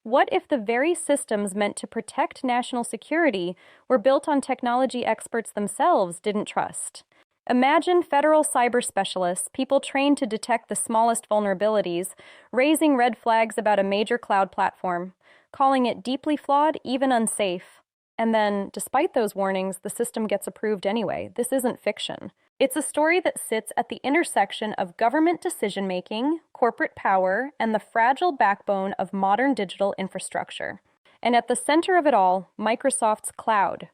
What if the very systems meant to protect national security were built on technology experts themselves didn't trust? Imagine federal cyber specialists, people trained to detect the smallest vulnerabilities, raising red flags about a major cloud platform, calling it deeply flawed, even unsafe. And then, despite those warnings, the system gets approved anyway. This isn't fiction. It's a story that sits at the intersection of government decision-making, corporate power, and the fragile backbone of modern digital infrastructure. And at the center of it all, Microsoft's cloud.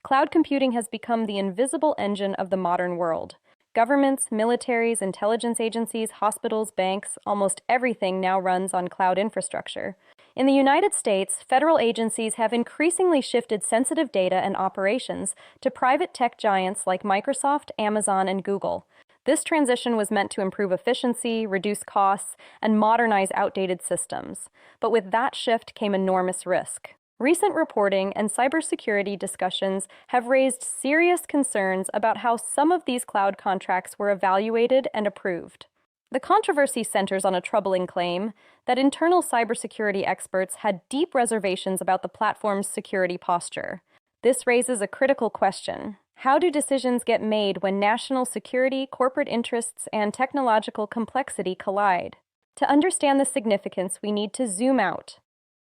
Cloud computing has become the invisible engine of the modern world. Governments, militaries, intelligence agencies, hospitals, banks, almost everything now runs on cloud infrastructure. In the United States, federal agencies have increasingly shifted sensitive data and operations to private tech giants like Microsoft, Amazon, and Google. This transition was meant to improve efficiency, reduce costs, and modernize outdated systems. But with that shift came enormous risk. Recent reporting and cybersecurity discussions have raised serious concerns about how some of these cloud contracts were evaluated and approved. The controversy centers on a troubling claim that internal cybersecurity experts had deep reservations about the platform's security posture. This raises a critical question. How do decisions get made when national security, corporate interests, and technological complexity collide? To understand the significance, we need to zoom out.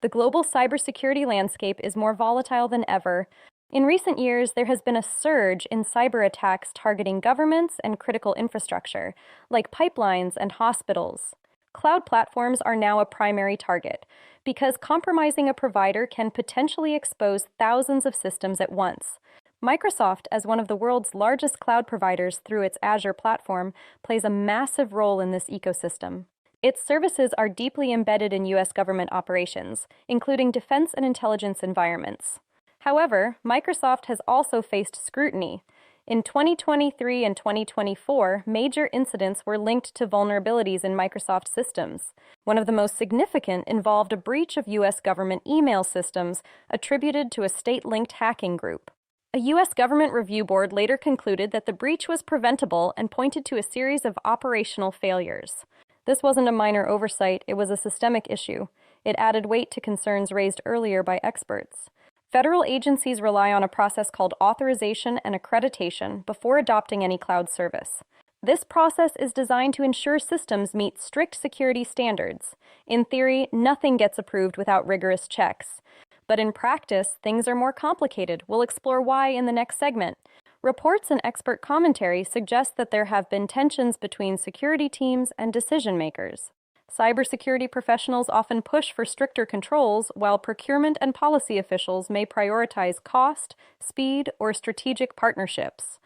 The global cybersecurity landscape is more volatile than ever. In recent years, there has been a surge in cyber attacks targeting governments and critical infrastructure, like pipelines and hospitals. Cloud platforms are now a primary target, because compromising a provider can potentially expose thousands of systems at once. Microsoft, as one of the world's largest cloud providers through its Azure platform, plays a massive role in this ecosystem. Its services are deeply embedded in U.S. government operations, including defense and intelligence environments. However, Microsoft has also faced scrutiny. In 2023 and 2024, major incidents were linked to vulnerabilities in Microsoft systems. One of the most significant involved a breach of U.S. government email systems attributed to a state-linked hacking group. A U.S. government review board later concluded that the breach was preventable and pointed to a series of operational failures. This wasn't a minor oversight, it was a systemic issue. It added weight to concerns raised earlier by experts. Federal agencies rely on a process called authorization and accreditation before adopting any cloud service. This process is designed to ensure systems meet strict security standards. In theory, nothing gets approved without rigorous checks. But in practice, things are more complicated. We'll explore why in the next segment. Reports and expert commentary suggest that there have been tensions between security teams and decision-makers. Cybersecurity professionals often push for stricter controls, while procurement and policy officials may prioritize cost, speed, or strategic partnerships.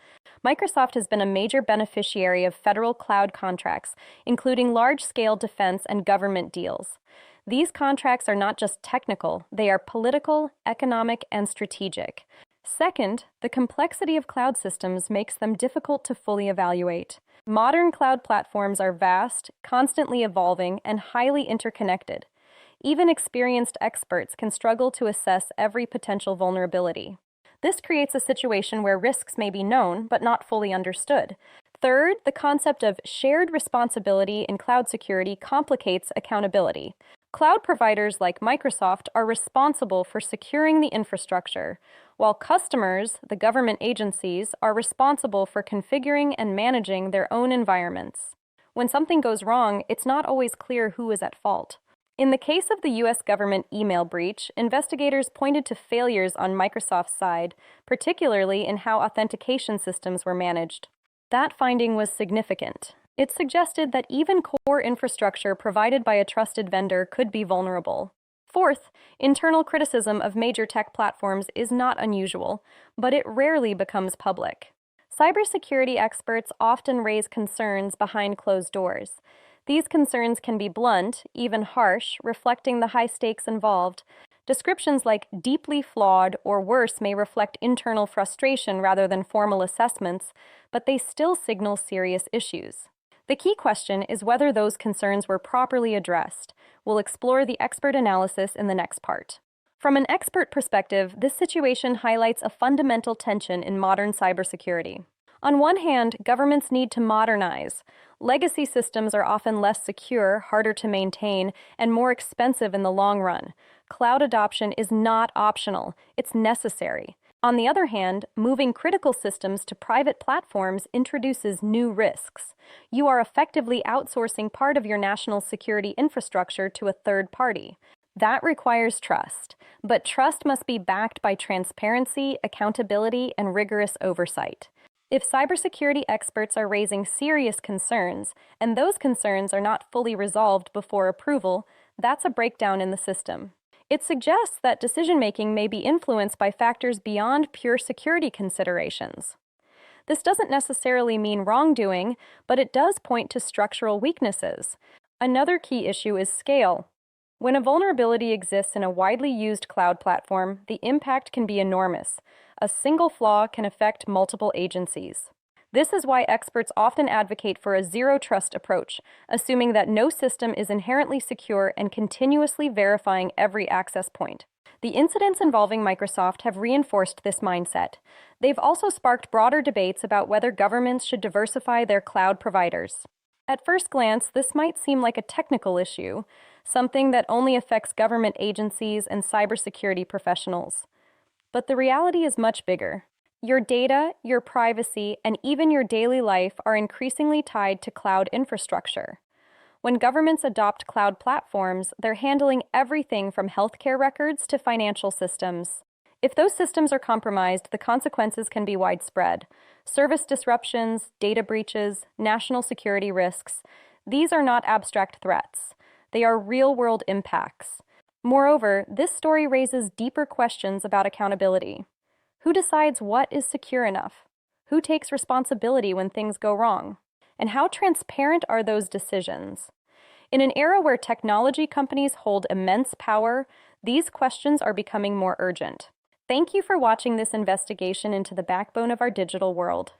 Microsoft has been a major beneficiary of federal cloud contracts, including large-scale defense and government deals. These contracts are not just technical, they are political, economic, and strategic. Second, the complexity of cloud systems makes them difficult to fully evaluate. Modern cloud platforms are vast, constantly evolving, and highly interconnected. Even experienced experts can struggle to assess every potential vulnerability. This creates a situation where risks may be known but not fully understood. Third, the concept of shared responsibility in cloud security complicates accountability. Cloud providers like Microsoft are responsible for securing the infrastructure, while customers, the government agencies, are responsible for configuring and managing their own environments. When something goes wrong, it's not always clear who is at fault. In the case of the U.S. government email breach, investigators pointed to failures on Microsoft's side, particularly in how authentication systems were managed. That finding was significant. It suggested that even core infrastructure provided by a trusted vendor could be vulnerable. Fourth, internal criticism of major tech platforms is not unusual, but it rarely becomes public. Cybersecurity experts often raise concerns behind closed doors. These concerns can be blunt, even harsh, reflecting the high stakes involved. Descriptions like deeply flawed or worse may reflect internal frustration rather than formal assessments, but they still signal serious issues. The key question is whether those concerns were properly addressed. We'll explore the expert analysis in the next part. From an expert perspective, this situation highlights a fundamental tension in modern cybersecurity. On one hand, governments need to modernize. Legacy systems are often less secure, harder to maintain, and more expensive in the long run. Cloud adoption is not optional, it's necessary. On the other hand, moving critical systems to private platforms introduces new risks. You are effectively outsourcing part of your national security infrastructure to a third party. That requires trust, but trust must be backed by transparency, accountability, and rigorous oversight. If cybersecurity experts are raising serious concerns, and those concerns are not fully resolved before approval, that's a breakdown in the system. It suggests that decision-making may be influenced by factors beyond pure security considerations. This doesn't necessarily mean wrongdoing, but it does point to structural weaknesses. Another key issue is scale. When a vulnerability exists in a widely used cloud platform, the impact can be enormous. A single flaw can affect multiple agencies. This is why experts often advocate for a zero-trust approach, assuming that no system is inherently secure and continuously verifying every access point. The incidents involving Microsoft have reinforced this mindset. They've also sparked broader debates about whether governments should diversify their cloud providers. At first glance, this might seem like a technical issue, something that only affects government agencies and cybersecurity professionals. But the reality is much bigger. Your data, your privacy, and even your daily life are increasingly tied to cloud infrastructure. When governments adopt cloud platforms, they're handling everything from healthcare records to financial systems. If those systems are compromised, the consequences can be widespread. Service disruptions, data breaches, national security risks, these are not abstract threats. They are real-world impacts. Moreover, this story raises deeper questions about accountability. Who decides what is secure enough? Who takes responsibility when things go wrong? And how transparent are those decisions? In an era where technology companies hold immense power, these questions are becoming more urgent. Thank you for watching this investigation into the backbone of our digital world.